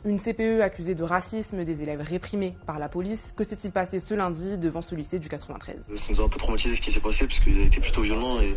Une CPE accusée de racisme, des élèves réprimés par la police. Que s'est-il passé ce lundi devant ce lycée du 93? Ça nous a un peu traumatisé ce qui s'est passé parce qu'il a été plutôt violent et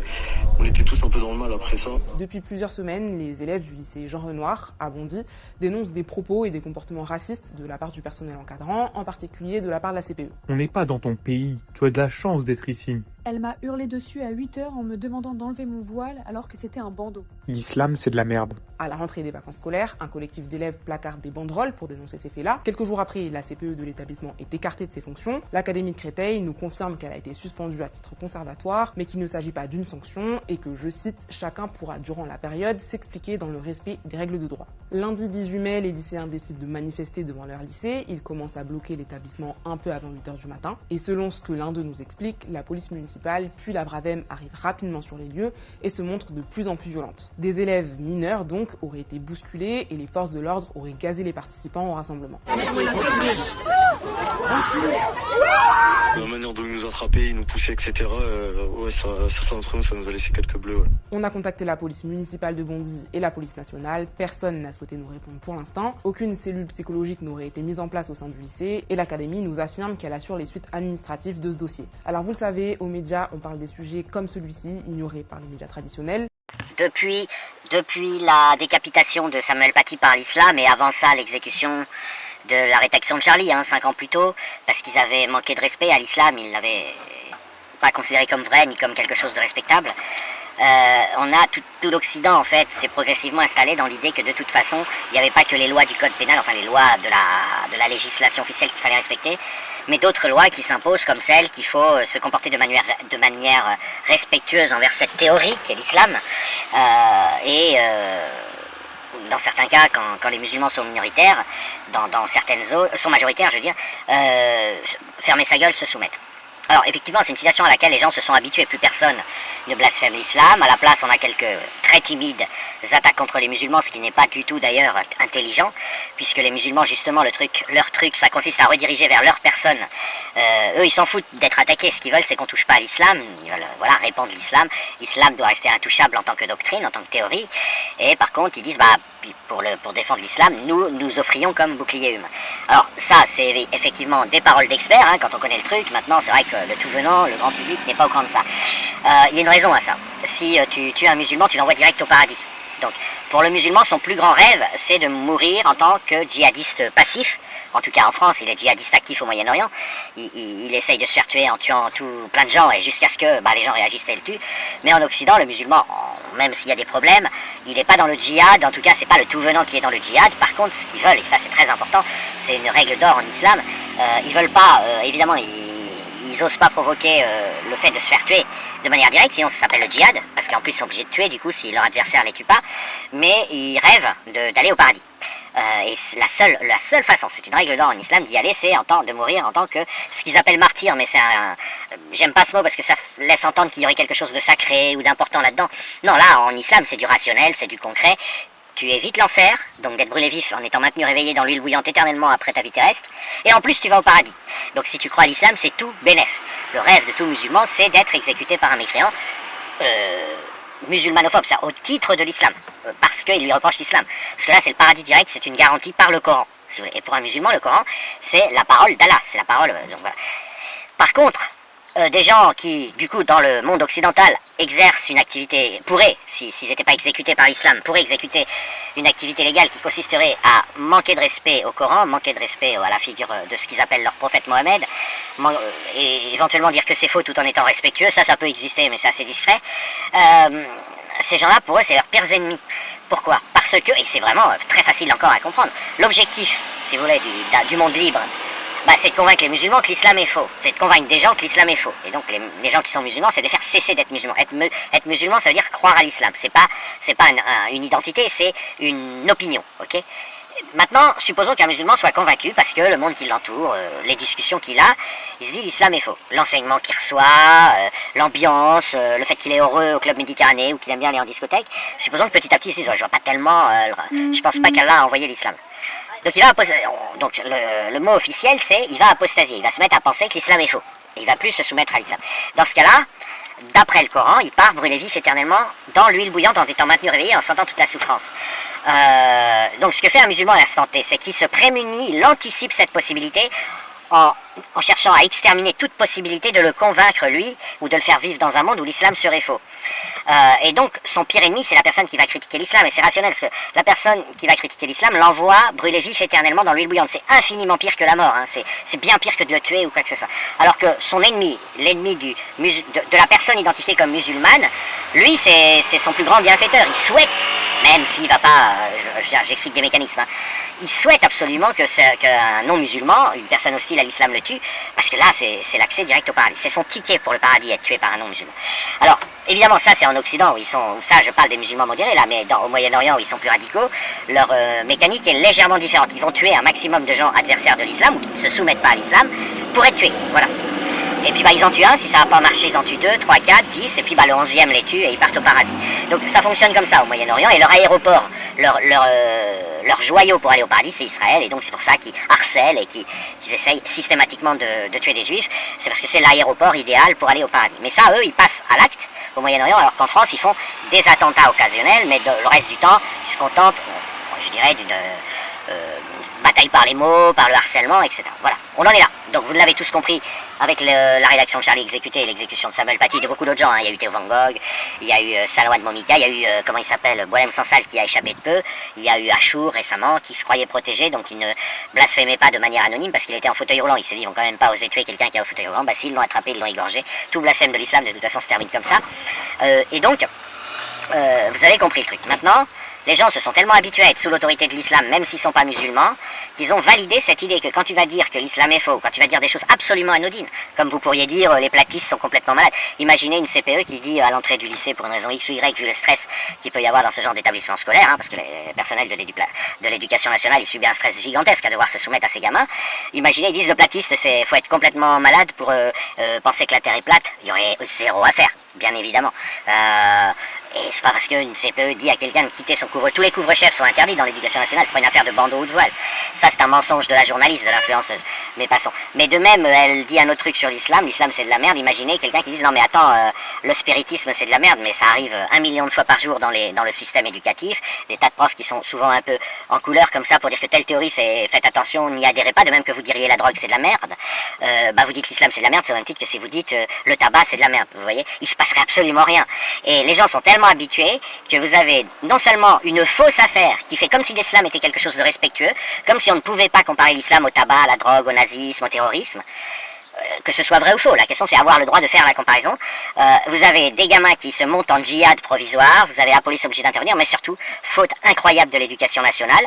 on était tous un peu dans le mal après ça. Depuis plusieurs semaines, les élèves du lycée Jean Renoir à Bondy dénoncent des propos et des comportements racistes de la part du personnel encadrant, en particulier de la part de la CPE. On n'est pas dans ton pays, tu as de la chance d'être ici. Elle m'a hurlé dessus à 8h en me demandant d'enlever mon voile alors que c'était un bandeau. L'islam, c'est de la merde. À la rentrée des vacances scolaires, un collectif d'élèves placarde des banderoles pour dénoncer ces faits-là. Quelques jours après, la CPE de l'établissement est écartée de ses fonctions. L'Académie de Créteil nous confirme qu'elle a été suspendue à titre conservatoire, mais qu'il ne s'agit pas d'une sanction et que, je cite, chacun pourra durant la période s'expliquer dans le respect des règles de droit. Lundi 18 mai, les lycéens décident de manifester devant leur lycée. Ils commencent à bloquer l'établissement un peu avant 8h du matin. Et selon ce que l'un d'eux nous explique, la police municipale puis la Bravem arrivent rapidement sur les lieux et se montrent de plus en plus violentes. Des élèves mineurs donc auraient été bousculés et les forces de l'ordre auraient gazé les participants au rassemblement. La manière dont ils nous attrapaient, ils nous poussaient, etc. Certains d'entre nous, ça nous a laissé quelques bleus. Ouais. On a contacté la police municipale de Bondy et la police nationale. Personne n'a souhaité nous répondre pour l'instant. Aucune cellule psychologique n'aurait été mise en place au sein du lycée et l'académie nous affirme qu'elle assure les suites administratives de ce dossier. Alors vous le savez, aux médias, on parle des sujets comme celui-ci, ignorés par les médias traditionnels. Depuis la décapitation de Samuel Paty par l'islam et avant ça l'exécution de la rédaction de Charlie, 5 ans plus tôt, parce qu'ils avaient manqué de respect à l'islam, ils l'avaient pas considéré comme vrai ni comme quelque chose de respectable. On a tout l'Occident en fait s'est progressivement installé dans l'idée que de toute façon il n'y avait pas que les lois du code pénal, enfin les lois de la législation officielle qu'il fallait respecter, mais d'autres lois qui s'imposent comme celle qu'il faut se comporter de manière respectueuse envers cette théorie qu'est l'islam dans certains cas, quand les musulmans sont minoritaires, dans certaines zones, sont majoritaires, je veux dire, fermer sa gueule, se soumettre. Alors effectivement, c'est une situation à laquelle les gens se sont habitués, plus personne ne blasphème l'islam. À la place, on a quelques très timides attaques contre les musulmans, ce qui n'est pas du tout d'ailleurs intelligent, puisque les musulmans, justement, leur truc, ça consiste à rediriger vers leur personne. Eux, ils s'en foutent d'être attaqués. Ce qu'ils veulent, c'est qu'on touche pas à l'islam. Ils veulent, répandre l'islam. L'islam doit rester intouchable en tant que doctrine, en tant que théorie. Et par contre, ils disent, pour défendre l'islam, nous offrions comme bouclier humain. Alors ça, c'est effectivement des paroles d'experts, quand on connaît le truc. Maintenant, c'est vrai que le tout venant, le grand public n'est pas au courant de ça. Il y a une raison à ça. Si tu tues un musulman, tu l'envoies direct au paradis. Donc, pour le musulman, son plus grand rêve, c'est de mourir en tant que djihadiste passif. En tout cas en France, il est djihadiste actif au Moyen-Orient. Il essaye de se faire tuer en tuant plein de gens et jusqu'à ce que les gens réagissent et le tuent. Mais en Occident, le musulman, même s'il y a des problèmes, il n'est pas dans le djihad. En tout cas, c'est pas le tout venant qui est dans le djihad. Par contre, ce qu'ils veulent, et ça c'est très important, c'est une règle d'or en islam. Ils veulent pas, évidemment, ils osent pas provoquer le fait de se faire tuer de manière directe, sinon ça s'appelle le djihad, parce qu'en plus ils sont obligés de tuer du coup si leur adversaire les tue pas, mais ils rêvent d'aller au paradis. Et la seule façon, c'est une règle d'or en islam d'y aller, c'est de mourir en tant que ce qu'ils appellent martyr, mais j'aime pas ce mot parce que ça laisse entendre qu'il y aurait quelque chose de sacré ou d'important là-dedans. Non, là en islam c'est du rationnel, c'est du concret. Tu évites l'enfer, donc d'être brûlé vif en étant maintenu réveillé dans l'huile bouillante éternellement après ta vie terrestre, et en plus tu vas au paradis. Donc si tu crois à l'islam, c'est tout bénef. Le rêve de tout musulman, c'est d'être exécuté par un mécréant musulmanophobe, ça, au titre de l'islam, parce qu'il lui reproche l'islam. Parce que là, c'est le paradis direct, c'est une garantie par le Coran. Et pour un musulman, le Coran, c'est la parole d'Allah, c'est la parole... donc voilà. Par contre, des gens qui, du coup, dans le monde occidental, exercent une activité, pourraient, s'ils n'étaient pas exécutés par l'islam, pourraient exécuter une activité légale qui consisterait à manquer de respect au Coran, manquer de respect à la figure de ce qu'ils appellent leur prophète Mohammed, et éventuellement dire que c'est faux tout en étant respectueux, ça peut exister, mais c'est assez discret. Ces gens-là, pour eux, c'est leurs pires ennemis. Pourquoi? Parce que, et c'est vraiment très facile encore à comprendre, l'objectif, si vous voulez, du monde libre, c'est de convaincre les musulmans que l'islam est faux. C'est de convaincre des gens que l'islam est faux. Et donc les gens qui sont musulmans, c'est de faire cesser d'être musulmans. Être musulman, ça veut dire croire à l'islam. C'est pas une identité, c'est une opinion. Ok? Maintenant, supposons qu'un musulman soit convaincu parce que le monde qui l'entoure, les discussions qu'il a, il se dit l'islam est faux. L'enseignement qu'il reçoit, l'ambiance, le fait qu'il est heureux au club méditerranéen ou qu'il aime bien aller en discothèque. Supposons que petit à petit il se dise je vois pas tellement, je pense pas qu'Allah a envoyé l'islam. Donc le mot officiel c'est il va apostasier, il va se mettre à penser que l'islam est faux. Et il va plus se soumettre à l'islam. Dans ce cas-là, d'après le Coran, il part brûler vif éternellement dans l'huile bouillante en étant maintenu réveillé, en sentant toute la souffrance. Donc ce que fait un musulman à l'instant T, c'est qu'il se prémunit, il anticipe cette possibilité en cherchant à exterminer toute possibilité de le convaincre, lui, ou de le faire vivre dans un monde où l'islam serait faux. Et donc, son pire ennemi, c'est la personne qui va critiquer l'islam, et c'est rationnel, parce que la personne qui va critiquer l'islam l'envoie brûler vif éternellement dans l'huile bouillante. C'est infiniment pire que la mort, hein. C'est bien pire que de le tuer ou quoi que ce soit. Alors que son ennemi, l'ennemi de la personne identifiée comme musulmane, lui, c'est son plus grand bienfaiteur. Il souhaite, même s'il va pas, j'explique des mécanismes, hein, il souhaite absolument qu'un non-musulman, une personne hostile à l'islam le tue, parce que là, c'est l'accès direct au paradis. C'est son ticket pour le paradis, être tué par un non-musulman. Alors, évidemment, ça c'est en Occident, où ça je parle des musulmans modérés, là, mais au Moyen-Orient, où ils sont plus radicaux, leur mécanique est légèrement différente. Ils vont tuer un maximum de gens adversaires de l'islam, ou qui ne se soumettent pas à l'islam, pour être tués, voilà. Et puis ils en tuent un, si ça n'a pas marché, ils en tuent 2, 3, 4, 10, et puis le 11e les tue et ils partent au paradis. Donc ça fonctionne comme ça au Moyen-Orient, et leur aéroport, leur joyau pour aller au paradis, c'est Israël, et donc c'est pour ça qu'ils harcèlent et qu'ils essayent systématiquement de tuer des juifs, c'est parce que c'est l'aéroport idéal pour aller au paradis. Mais ça, eux, ils passent à l'acte au Moyen-Orient, alors qu'en France, ils font des attentats occasionnels, mais le reste du temps, ils se contentent, je dirais, d'une bataille par les mots, par le harcèlement, etc. Voilà, on en est là. Donc vous l'avez tous compris avec la rédaction de Charlie Exécuté et l'exécution de Samuel Paty, de beaucoup d'autres gens, hein. Il y a eu Théo Van Gogh, il y a eu Salawat Momika, il y a eu, comment il s'appelle, Boilem Sansal qui a échappé de peu, il y a eu Achour récemment qui se croyait protégé, donc il ne blasphémait pas de manière anonyme parce qu'il était en fauteuil roulant. Il s'est dit, ils vont quand même pas oser tuer quelqu'un qui est au fauteuil roulant. Bah si, ils l'ont attrapé, ils l'ont égorgé. Tout blasphème de l'islam, de toute façon, se termine comme ça. Et donc, vous avez compris le truc. Maintenant, les gens se sont tellement habitués à être sous l'autorité de l'islam, même s'ils ne sont pas musulmans, qu'ils ont validé cette idée que quand tu vas dire que l'islam est faux, quand tu vas dire des choses absolument anodines, comme vous pourriez dire les platistes sont complètement malades. Imaginez une CPE qui dit à l'entrée du lycée, pour une raison X ou Y, vu le stress qu'il peut y avoir dans ce genre d'établissement scolaire, hein, parce que les personnels de l'éducation nationale, ils subissent un stress gigantesque à devoir se soumettre à ces gamins. Imaginez, ils disent le platiste, faut être complètement malade pour penser que la Terre est plate. Il y aurait zéro à faire, bien évidemment. Et c'est pas parce qu'une CPE dit à quelqu'un de quitter son couvre-chef. Tous les couvre-chefs sont interdits dans l'éducation nationale, c'est pas une affaire de bandeau ou de voile. Ça, c'est un mensonge de la journaliste, de l'influenceuse. Mais passons. Mais de même, elle dit un autre truc sur l'islam c'est de la merde. Imaginez quelqu'un qui dit non mais attends, le spiritisme c'est de la merde, mais ça arrive 1 million de fois par jour dans le système éducatif. Des tas de profs qui sont souvent un peu en couleur comme ça pour dire que telle théorie c'est faites attention, n'y adhérez pas, de même que vous diriez la drogue c'est de la merde. Vous dites l'islam c'est de la merde, c'est au même titre que si vous dites le tabac c'est de la merde, vous voyez. Il se passerait absolument rien. Et les gens sont tellement habitués que vous avez non seulement une fausse affaire qui fait comme si l'islam était quelque chose de respectueux, comme si on ne pouvait pas comparer l'islam au tabac, à la drogue, au nazisme, au terrorisme, que ce soit vrai ou faux. La question c'est avoir le droit de faire la comparaison. Vous avez des gamins qui se montent en djihad provisoire, vous avez la police obligée d'intervenir, mais surtout, faute incroyable de l'éducation nationale,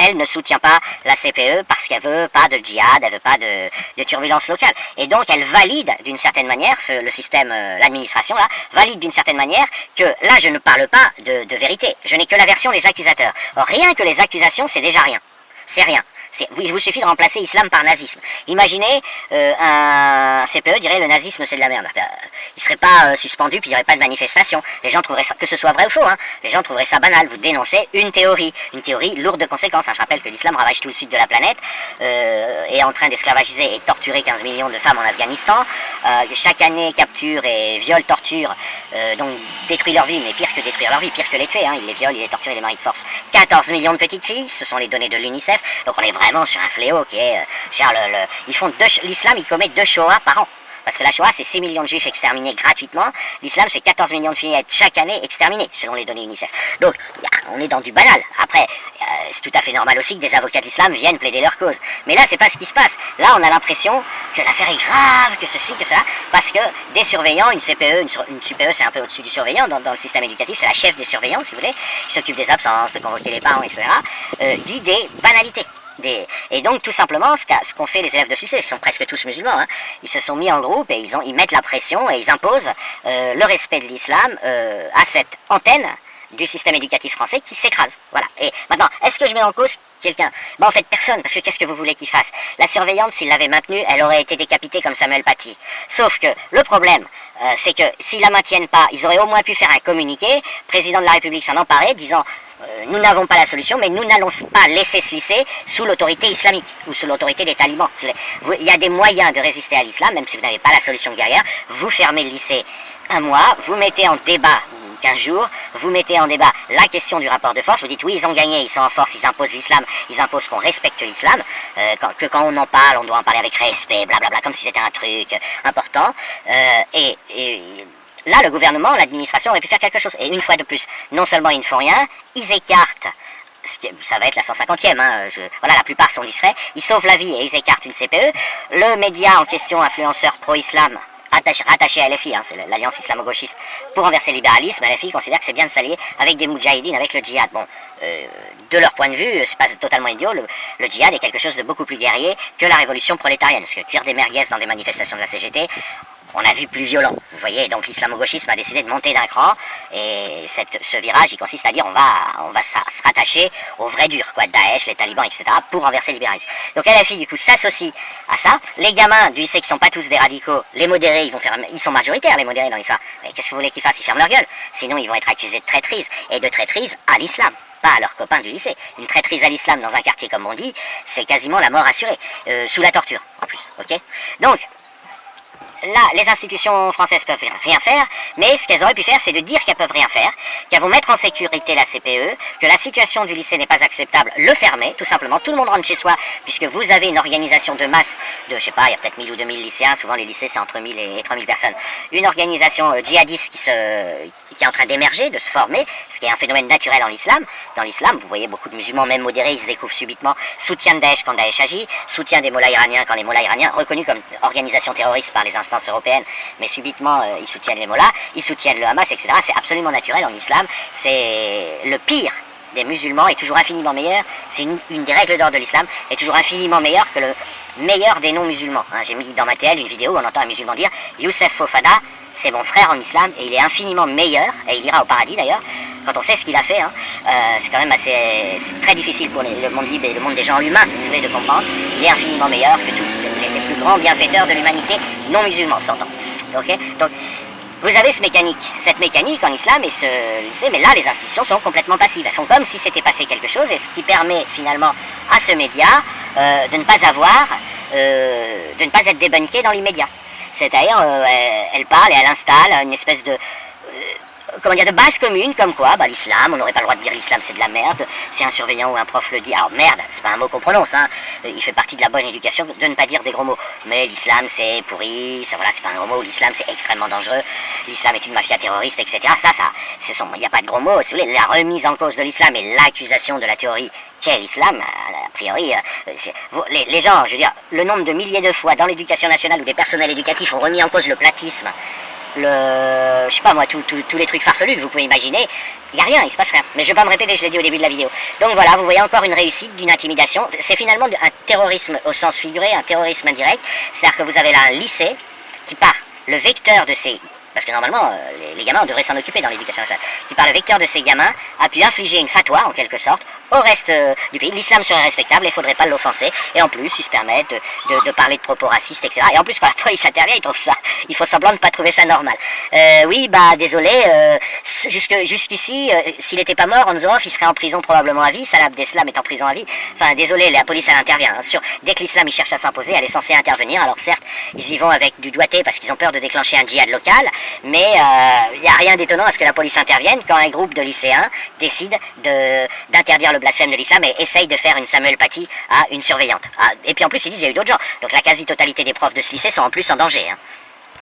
elle ne soutient pas la CPE parce qu'elle veut pas de djihad, elle veut pas de turbulence locale. Et donc elle valide d'une certaine manière, le système, l'administration là, valide d'une certaine manière que là je ne parle pas de vérité, je n'ai que la version des accusateurs. Or, rien que les accusations c'est déjà rien, c'est rien. Il vous suffit de remplacer islam par nazisme. Imaginez un CPE dirait le nazisme c'est de la merde. Il serait pas suspendu puis il n'y aurait pas de manifestation. Les gens trouveraient ça, que ce soit vrai ou faux, hein, les gens trouveraient ça banal. Vous dénoncez une théorie lourde de conséquences. Hein. Je rappelle que l'islam ravage tout le sud de la planète, est en train d'esclavagiser et torturer 15 millions de femmes en Afghanistan. Chaque année capture et viole, torture, donc détruit leur vie, mais pire que détruire leur vie, pire que les tuer. Hein. Ils les violent, ils les torturent, ils les marient de force. 14 millions de petites filles, ce sont les données de l'UNICEF. Donc on est vraiment sur un fléau qui est... ils font l'islam, il commet 2 Shoah par an. Parce que la Shoah, c'est 6 millions de juifs exterminés gratuitement. L'islam, c'est 14 millions de fillettes chaque année exterminées, selon les données UNICEF. Donc, on est dans du banal. Après, c'est tout à fait normal aussi que des avocats de l'islam viennent plaider leur cause. Mais là, c'est pas ce qui se passe. Là, on a l'impression que l'affaire est grave, que ceci, que cela, parce que des surveillants, une CPE c'est un peu au-dessus du surveillant dans le système éducatif, c'est la chef des surveillants, si vous voulez, qui s'occupe des absences, de convoquer les parents, etc., dit des banalités. Et donc tout simplement ce qu'ont fait les élèves de Sucé, ils sont presque tous musulmans, hein, ils se sont mis en groupe et ils mettent la pression et ils imposent le respect de l'islam à cette antenne du système éducatif français qui s'écrase. Voilà. Et maintenant, est-ce que je mets en cause quelqu'un? En fait personne, parce que qu'est-ce que vous voulez qu'il fasse? La surveillante, s'il l'avait maintenue, elle aurait été décapitée comme Samuel Paty. Sauf que le problème, c'est que s'ils la maintiennent pas, ils auraient au moins pu faire un communiqué, président de la République s'en emparer, disant nous n'avons pas la solution, mais nous n'allons pas laisser ce lycée sous l'autorité islamique, ou sous l'autorité des talibans. Il y a des moyens de résister à l'islam, même si vous n'avez pas la solution guerrière, vous fermez le lycée un mois, vous mettez en débat, 15 jours, vous mettez en débat la question du rapport de force, vous dites oui, ils ont gagné, ils sont en force, ils imposent l'islam, ils imposent qu'on respecte l'islam, quand on en parle, on doit en parler avec respect, blablabla, comme si c'était un truc important, et là, le gouvernement, l'administration aurait pu faire quelque chose. Et une fois de plus, non seulement ils ne font rien, ils écartent, ça va être la 150e, voilà, la plupart sont discrets, ils sauvent la vie et ils écartent une CPE. Le média en question, influenceur pro-islam, rattaché à LFI, c'est l'Alliance islamo-gauchiste, pour renverser le libéralisme, LFI considère que c'est bien de s'allier avec des moudjahidines, avec le djihad. Bon, de leur point de vue, c'est pas totalement idiot, le djihad est quelque chose de beaucoup plus guerrier que la révolution prolétarienne, parce que cuire des merguez dans des manifestations de la CGT, on a vu plus violent, vous voyez, donc l'islamo-gauchisme a décidé de monter d'un cran, et ce virage, il consiste à dire on va se rattacher au vrai dur, quoi, Daesh, les talibans, etc., pour renverser le libéralisme. Donc LFI, du coup, s'associe à ça. Les gamins du lycée qui sont pas tous des radicaux, les modérés, ils sont majoritaires, les modérés dans l'histoire. Mais qu'est-ce que vous voulez qu'ils fassent? Ils ferment leur gueule. Sinon, ils vont être accusés de traîtrise, et de traîtrise à l'islam, pas à leurs copains du lycée. Une traîtrise à l'islam dans un quartier, comme on dit, c'est quasiment la mort assurée, sous la torture, en plus, ok? Donc, là, les institutions françaises peuvent rien faire, mais ce qu'elles auraient pu faire, c'est de dire qu'elles peuvent rien faire, qu'elles vont mettre en sécurité la CPE, que la situation du lycée n'est pas acceptable, le fermer, tout simplement. Tout le monde rentre chez soi, puisque vous avez une organisation de masse de, je sais pas, il y a peut-être 1000 ou 2000 lycéens, souvent les lycées c'est entre 1000 et 3000 personnes. Une organisation djihadiste qui est en train d'émerger, de se former, ce qui est un phénomène naturel en islam. Dans l'islam, vous voyez beaucoup de musulmans, même modérés, ils se découvrent subitement, soutien de Daesh quand Daesh agit, soutien des mollahs iraniens quand les mollahs iraniens, reconnus comme organisation terroriste par les instances européennes, mais subitement ils soutiennent les mollahs, ils soutiennent le Hamas, etc. C'est absolument naturel en islam, c'est le pire des musulmans est toujours infiniment meilleur, c'est une des règles d'or de l'islam, est toujours infiniment meilleur que le meilleur des non-musulmans. J'ai mis dans ma TL une vidéo où on entend un musulman dire « Youssef Fofana, c'est mon frère en islam et il est infiniment meilleur, et il ira au paradis d'ailleurs, quand on sait ce qu'il a fait, c'est quand même c'est très difficile pour le monde libre et le monde des gens humains, si vous voulez, de comprendre, il est infiniment meilleur que tous les plus grands bienfaiteurs de l'humanité non musulmans, s'entend. Okay, donc, vous avez cette mécanique en islam, mais là les institutions sont complètement passives, elles font comme si c'était passé quelque chose, et ce qui permet finalement à ce média de ne pas être débunké dans l'immédiat. C'est-à-dire, elle parle et elle installe une espèce de de base commune, comme quoi, l'islam, on n'aurait pas le droit de dire l'islam c'est de la merde, si un surveillant ou un prof le dit, alors merde, c'est pas un mot qu'on prononce, il fait partie de la bonne éducation de ne pas dire des gros mots, mais l'islam c'est pourri, c'est pas un gros mot, l'islam c'est extrêmement dangereux, l'islam est une mafia terroriste, etc. Il n'y a pas de gros mots, si vous voulez, la remise en cause de l'islam et l'accusation de la théorie qu'est l'islam, a priori, les gens, je veux dire, le nombre de milliers de fois dans l'éducation nationale où des personnels éducatifs ont remis en cause le platisme, je sais pas moi, tous les trucs farfelus que vous pouvez imaginer, il n'y a rien, il se passe rien. Mais je vais pas me répéter, je l'ai dit au début de la vidéo. Donc voilà, vous voyez encore une réussite d'une intimidation. C'est finalement un terrorisme au sens figuré, un terrorisme indirect. C'est-à-dire que vous avez là un lycée qui part le vecteur de ces... Parce que normalement, les gamins, on devrait s'en occuper dans l'éducation nationale. Qui par le vecteur de ces gamins a pu infliger une fatwa, en quelque sorte, au reste du pays. L'islam serait respectable, il ne faudrait pas l'offenser. Et en plus, ils se permettent de parler de propos racistes, etc. Et en plus, quand la police intervient, ils trouvent ça. Il faut semblant de ne pas trouver ça normal. Oui, désolé, jusqu'ici, s'il n'était pas mort, Anzorov, il serait en prison probablement à vie. Salah Abdeslam est en prison à vie. Enfin, désolé, la police, elle intervient. Dès que l'islam, il cherche à s'imposer, elle est censée intervenir. Alors certes, ils y vont avec du doigté parce qu'ils ont peur de déclencher un djihad local. Mais il n'y a rien d'étonnant à ce que la police intervienne quand un groupe de lycéens décide d'interdire le blasphème de l'islam et essaye de faire une Samuel Paty à une surveillante. Et puis en plus ils disent il y a eu d'autres gens. Donc la quasi-totalité des profs de ce lycée sont en plus en danger.